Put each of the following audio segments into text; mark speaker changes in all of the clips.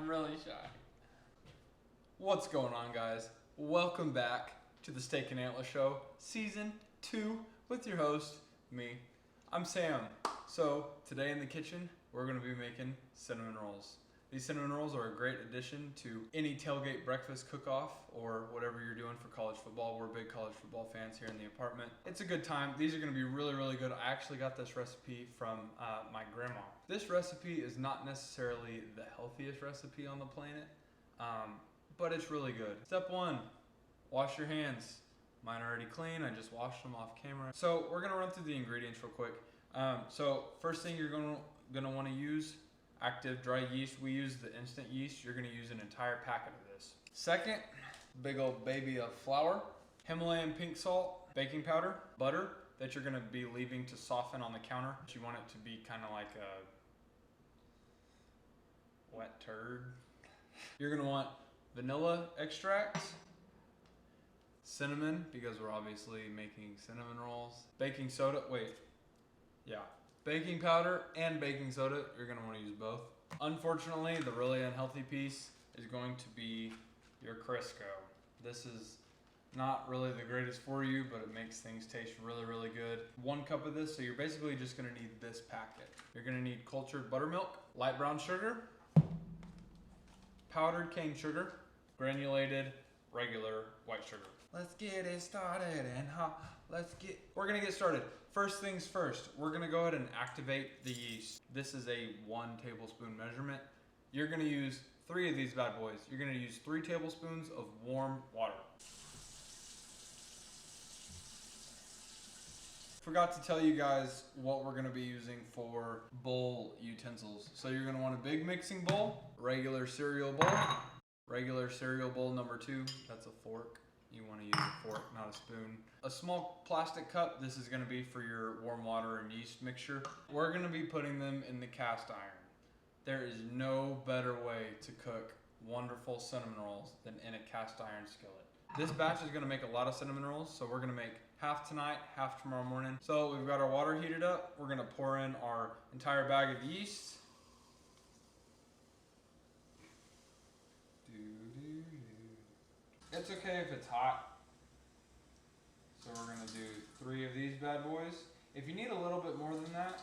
Speaker 1: I'm really shy. What's going on, guys? Welcome back to the Steak and Antler Show, Season 2, with your host, me. I'm Sam. So, today in the kitchen, we're going to be making cinnamon rolls. These cinnamon rolls are a great addition to any tailgate breakfast cook-off or whatever you're doing for college football. We're big college football fans here in the apartment. It's a good time. These are going to be really, really good. I actually got this recipe from my grandma. This recipe is not necessarily the healthiest recipe on the planet, but it's really good. Step 1, wash your hands. Mine are already clean. I just washed them off camera. So we're going to run through the ingredients real quick. So first thing you're going to want to use, active dry yeast. We use the instant yeast. You're going to use an entire packet of this. Second, big old baby of flour, Himalayan pink salt, baking powder, butter that you're going to be leaving to soften on the counter. You want it to be kind of like a wet turd. You're going to want vanilla extract, cinnamon, because we're obviously making cinnamon rolls, baking soda, baking powder and baking soda. You're going to want to use both. Unfortunately, the really unhealthy piece is going to be your Crisco. This is not really the greatest for you, but it makes things taste really, really good. 1 cup of this, so you're basically just going to need this packet. You're going to need cultured buttermilk, light brown sugar, powdered cane sugar, granulated regular white sugar. Let's get it started and we're gonna get started. First things first, we're gonna go ahead and activate the yeast. This is a 1 tablespoon measurement. You're gonna use 3 of these bad boys. You're gonna use 3 tablespoons of warm water. Forgot to tell you guys what we're gonna be using for bowl utensils. So you're gonna want a big mixing bowl, regular cereal bowl number 2, that's a fork. You want to use a fork, not a spoon. A small plastic cup, this is going to be for your warm water and yeast mixture. We're going to be putting them in the cast iron. There is no better way to cook wonderful cinnamon rolls than in a cast iron skillet. This batch is going to make a lot of cinnamon rolls, so we're going to make half tonight, half tomorrow morning. So we've got our water heated up. We're going to pour in our entire bag of yeast. It's okay if it's hot. So we're gonna do 3 of these bad boys. If you need a little bit more than that,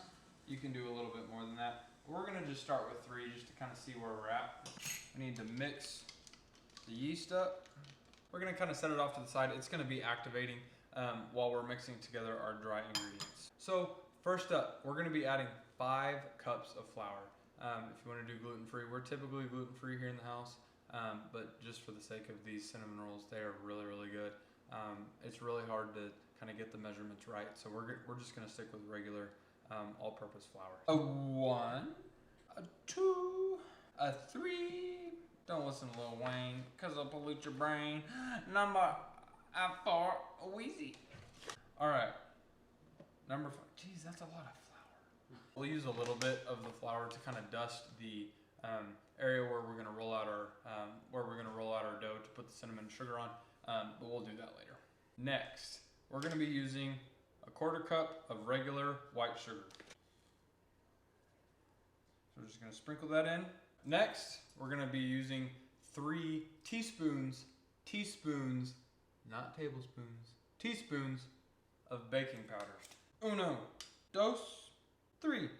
Speaker 1: you can do a little bit more than that. We're gonna just start with 3 just to kind of see where we're at. We need to mix the yeast up. We're gonna kind of set it off to the side. It's gonna be activating while we're mixing together our dry ingredients. So first up, we're gonna be adding 5 cups of flour. If you wanna do gluten-free, we're typically gluten-free here in the house. But just for the sake of these cinnamon rolls, they are really, really good. It's really hard to kind of get the measurements right, so we're just going to stick with regular all-purpose flour. A 1, a 2, a 3. Don't listen to Lil Wayne, because it'll pollute your brain. Number 4, a Wheezy. All right, number 5. Geez, that's a lot of flour. We'll use a little bit of the flour to kind of dust the area where we're going to roll out our dough to put the cinnamon and sugar on, but we'll do that later. Next, we're going to be using a 1/4 cup of regular white sugar. So we're just going to sprinkle that in. Next, we're going to be using 3 teaspoons, not tablespoons, teaspoons of baking powder. 1, 2, 3.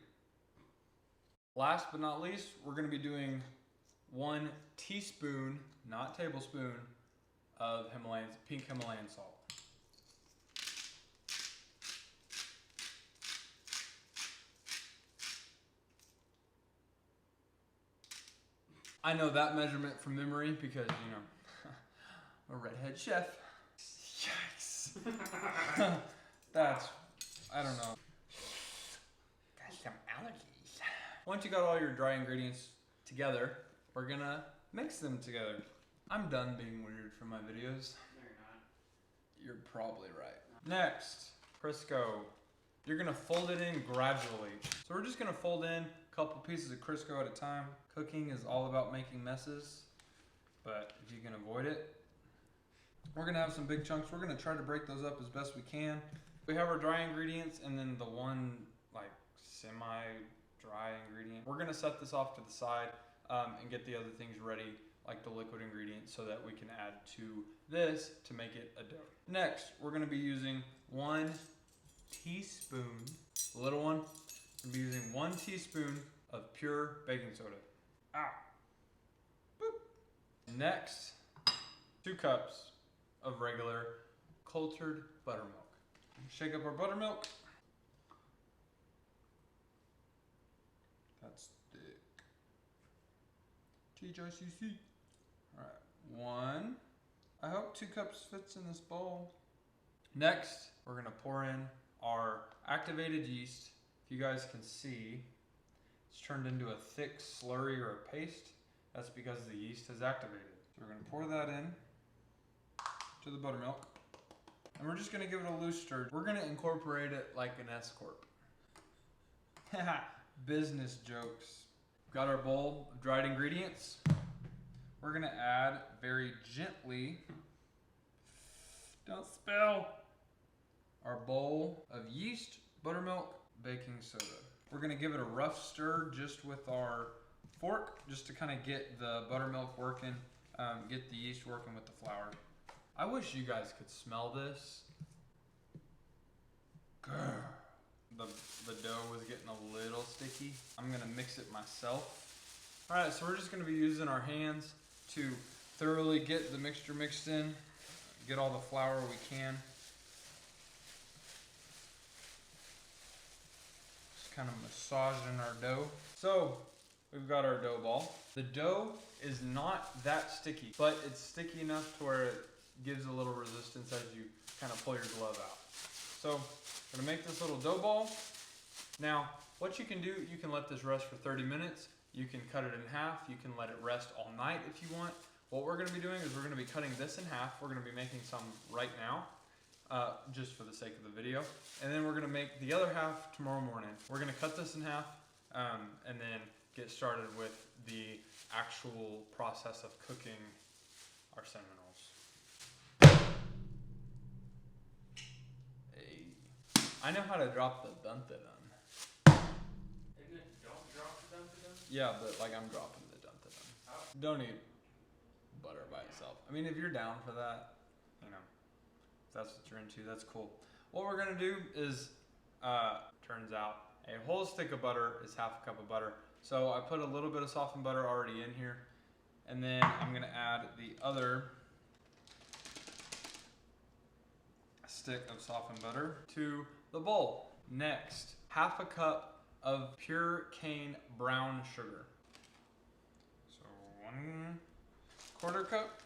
Speaker 1: Last but not least, we're going to be doing 1 teaspoon, not tablespoon, of pink Himalayan salt. I know that measurement from memory because, I'm a redhead chef. Yikes. I don't know. Got some allergies. Once you got all your dry ingredients together, we're gonna mix them together. I'm done being weird for my videos.
Speaker 2: No, you're not.
Speaker 1: You're probably right. Next, Crisco. You're gonna fold it in gradually. So we're just gonna fold in a couple pieces of Crisco at a time. Cooking is all about making messes, but if you can avoid it, we're gonna have some big chunks. We're gonna try to break those up as best we can. We have our dry ingredients and then the one like semi-dry ingredient. We're gonna set this off to the side. and get the other things ready, like the liquid ingredients, so that we can add to this to make it a dough. Next, we're gonna be using 1 teaspoon, the little one. I'm gonna be using 1 teaspoon of pure baking soda. Ah. Boop. Next, 2 cups of regular cultured buttermilk. Shake up our buttermilk. That's thick. TJCC. Alright, 1. I hope 2 cups fits in this bowl. Next, we're gonna pour in our activated yeast. If you guys can see, it's turned into a thick slurry or a paste. That's because the yeast has activated. So we're gonna pour that in to the buttermilk. And we're just gonna give it a loose stir. We're gonna incorporate it like an S-corp. Business jokes. Got our bowl of dried ingredients. We're gonna add very gently, don't spill, our bowl of yeast, buttermilk, baking soda. We're gonna give it a rough stir just with our fork, just to kind of get the buttermilk working, get the yeast working with the flour. I wish you guys could smell this. Grr. The dough was getting a little sticky. I'm gonna mix it myself. All right, so we're just gonna be using our hands to thoroughly get the mixture mixed in, get all the flour we can. Just kind of massaging our dough. So we've got our dough ball. The dough is not that sticky, but it's sticky enough to where it gives a little resistance as you kind of pull your glove out. So we're gonna make this little dough ball. Now, what you can do, you can let this rest for 30 minutes. You can cut it in half. You can let it rest all night if you want. What we're gonna be doing is we're gonna be cutting this in half. We're gonna be making some right now, just for the sake of the video. And then we're gonna make the other half tomorrow morning. We're gonna cut this in half, and then get started with the actual process of cooking our cinnamon rolls. Hey. I know how to drop the dun-da-dun.
Speaker 2: Isn't it don't drop the dun-da-dun?
Speaker 1: Yeah, but like I'm dropping the dun-da-dun.
Speaker 2: Oh.
Speaker 1: Don't eat butter by itself. I mean, if you're down for that, you know, if that's what you're into, that's cool. What we're gonna do is, turns out a whole stick of butter is half a cup of butter. So I put a little bit of softened butter already in here. And then I'm gonna add the other stick of softened butter to the bowl. Next, half a cup of pure cane brown sugar. So 1/4 cup,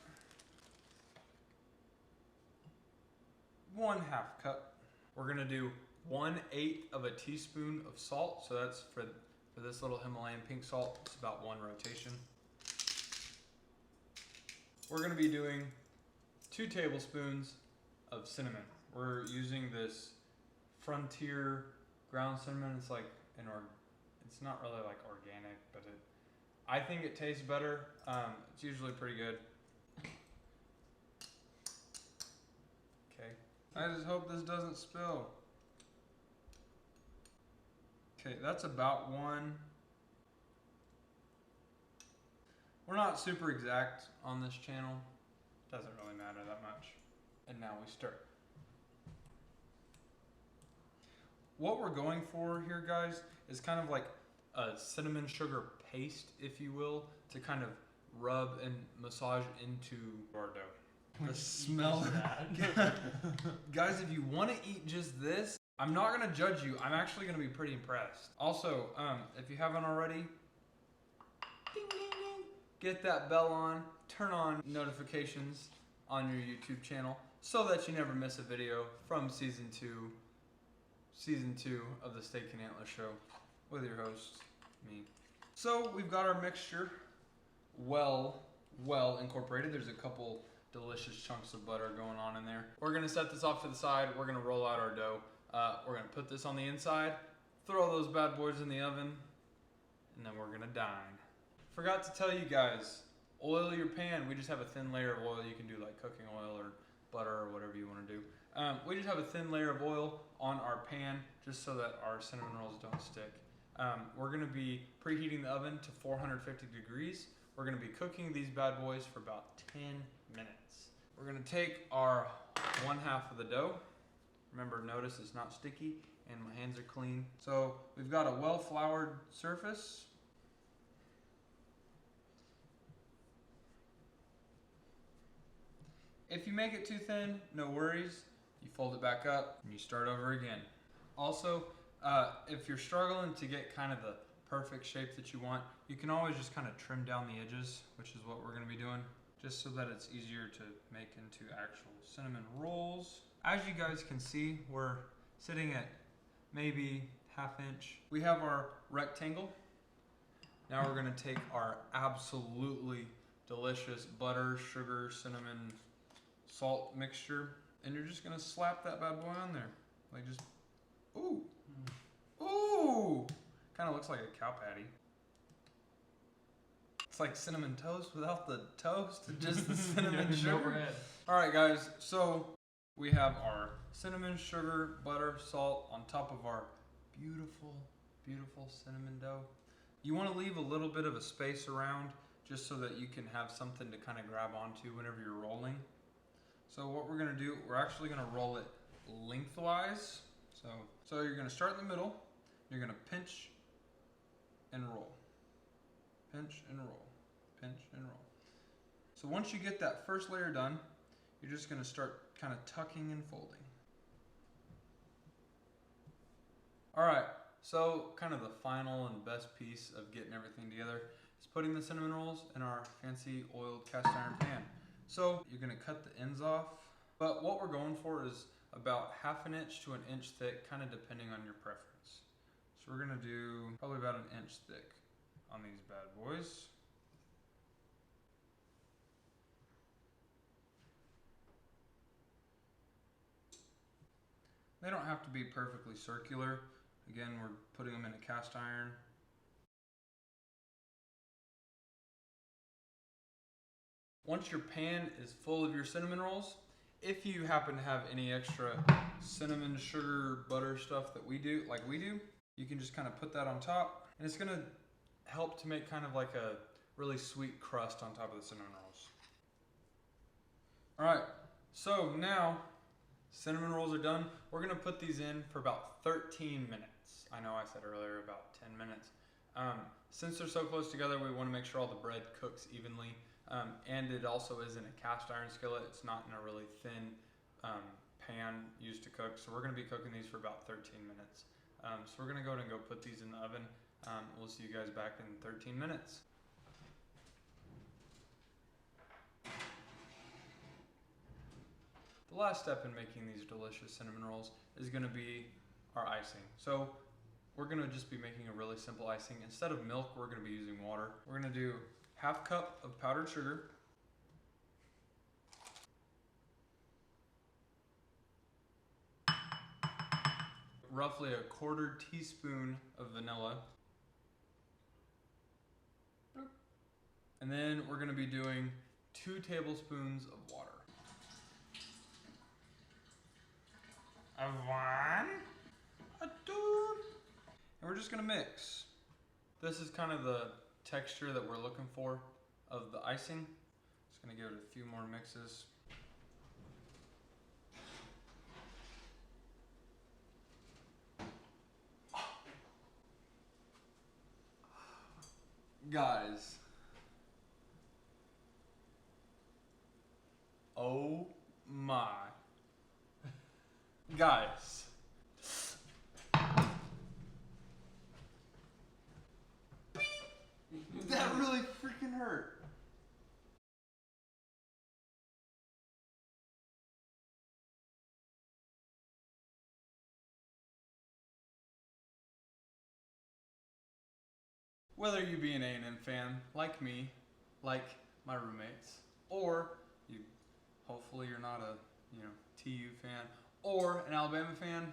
Speaker 1: 1/2 cup. We're gonna do 1/8 of a teaspoon of salt. So that's for this little Himalayan pink salt, it's about 1 rotation. We're gonna be doing 2 tablespoons of cinnamon. We're using this Frontier ground cinnamon. It's like it's not really like organic, but I think it tastes better. It's usually pretty good. Okay. I just hope this doesn't spill. Okay, that's about 1. We're not super exact on this channel. Doesn't really matter that much. And now we stir. What we're going for here, guys, is kind of like a cinnamon sugar paste, if you will, to kind of rub and massage into our dough. The smell. Guys, if you want to eat just this, I'm not going to judge you. I'm actually going to be pretty impressed. Also, if you haven't already, ding, ding, ding, get that bell on, turn on notifications on your YouTube channel so that you never miss a video from season 2 of the Steak and Antler Show with your host, me. So we've got our mixture well incorporated. There's a couple delicious chunks of butter going on in there. We're gonna set this off to the side. We're gonna roll out our dough. We're gonna put this on the inside, throw those bad boys in the oven, and then we're gonna dine. Forgot to tell you guys, oil your pan. We just have a thin layer of oil. You can do like cooking oil or butter or whatever you want to do. We just have a thin layer of oil on our pan just so that our cinnamon rolls don't stick. We're gonna be preheating the oven to 450 degrees. We're gonna be cooking these bad boys for about 10 minutes. We're gonna take our 1/2 of the dough. Remember, notice it's not sticky and my hands are clean. So we've got a well-floured surface. If you make it too thin, no worries. You fold it back up and you start over again. Also, if you're struggling to get kind of the perfect shape that you want, you can always just kind of trim down the edges, which is what we're going to be doing, just so that it's easier to make into actual cinnamon rolls. As you guys can see, we're sitting at maybe 1/2 inch. We have our rectangle. Now we're going to take our absolutely delicious butter, sugar, cinnamon, salt mixture, and you're just gonna slap that bad boy on there. Like just, ooh, ooh, kind of looks like a cow patty. It's like cinnamon toast without the toast, just the cinnamon sugar. All right, guys, so we have our cinnamon, sugar, butter, salt on top of our beautiful, beautiful cinnamon dough. You want to leave a little bit of a space around just so that you can have something to kind of grab onto whenever you're rolling. So what we're going to do, we're actually going to roll it lengthwise. So you're going to start in the middle. You're going to pinch and roll. Pinch and roll. Pinch and roll. So once you get that first layer done, you're just going to start kind of tucking and folding. All right, so kind of the final and best piece of getting everything together is putting the cinnamon rolls in our fancy oiled cast iron pan. So you're gonna cut the ends off, but what we're going for is about 1/2 inch to 1 inch thick, kind of depending on your preference. So we're gonna do probably about 1 inch thick on these bad boys. They don't have to be perfectly circular. Again, we're putting them in a cast iron. Once your pan is full of your cinnamon rolls, if you happen to have any extra cinnamon, sugar, butter stuff that we do, you can just kind of put that on top, and it's gonna help to make kind of like a really sweet crust on top of the cinnamon rolls. All right, so now cinnamon rolls are done. We're gonna put these in for about 13 minutes. I know I said earlier about 10 minutes. Since they're so close together, we wanna make sure all the bread cooks evenly. And it also is in a cast iron skillet. It's not in a really thin pan used to cook. So we're gonna be cooking these for about 13 minutes. So we're gonna go ahead and go put these in the oven. We'll see you guys back in 13 minutes. The last step in making these delicious cinnamon rolls is gonna be our icing. So we're gonna just be making a really simple icing. Instead of milk, we're gonna be using water. We're gonna do 1/2 cup of powdered sugar, roughly 1/4 teaspoon of vanilla, and then we're going to be doing 2 tablespoons of water. A 1, a 2, and we're just going to mix. This is kind of the texture that we're looking for of the icing. Just going to give it a few more mixes. Guys, oh my, guys, that really freaking hurt. Whether you be an A&M fan, like me, like my roommates, or hopefully you're not a, TU fan, or an Alabama fan,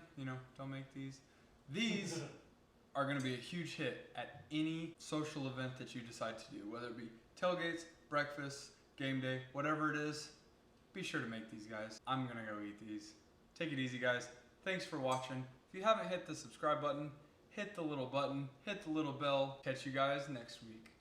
Speaker 1: don't make these. These are gonna be a huge hit at any social event that you decide to do, whether it be tailgates, breakfast, game day, whatever it is, be sure to make these, guys. I'm gonna go eat these. Take it easy, guys. Thanks for watching. If you haven't hit the subscribe button, hit the little button, hit the little bell. Catch you guys next week.